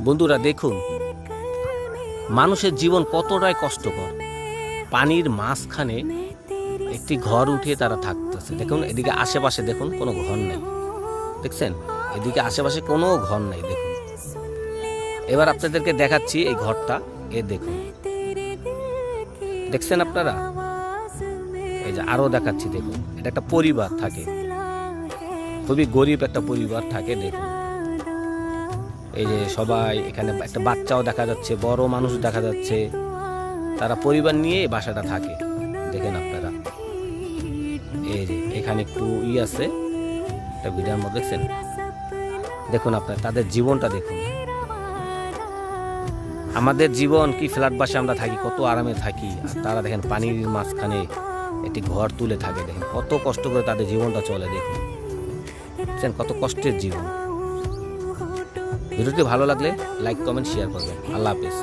বন্ধুরা দেখুন, মানুষের জীবন কতটাই কষ্টকর। পানির মাঝখানে একটি ঘর উঠিয়ে তারা থাকতেছে। দেখুন এদিকে আশেপাশে দেখুন কোনো ঘর নেই, দেখছেন এদিকে আশেপাশে কোনো ঘর নেই। দেখুন এবার আপনাদেরকে দেখাচ্ছি এই ঘরটা, দেখুন দেখছেন আপনারা, এই যে আরো দেখাচ্ছি। দেখুন এটা একটা পরিবার থাকে, খুবই গরিব একটা পরিবার থাকে। দেখুন এই যে সবাই এখানে, একটা বাচ্চাও দেখা যাচ্ছে, বড় মানুষ দেখা যাচ্ছে, তারা পরিবার নিয়ে এই বাসাটা থাকে। দেখেন আপনারা, এই যে এখানে একটু আছে একটা ভিডিওর মধ্যে, দেখছেন। দেখুন আপনার তাদের জীবনটা দেখুন। আমাদের জীবন কি ফ্ল্যাট বাসে আমরা থাকি, কত আরামে থাকি, আর তারা দেখেন পানির মাঝখানে একটি ঘর তুলে থাকে। দেখেন কত কষ্ট করে তাদের জীবনটা চলে। দেখুন কত কষ্টের জীবন। ভিডিওটি ভালো লাগলে লাইক কমেন্ট শেয়ার করবেন। আল্লাহ হাফেজ।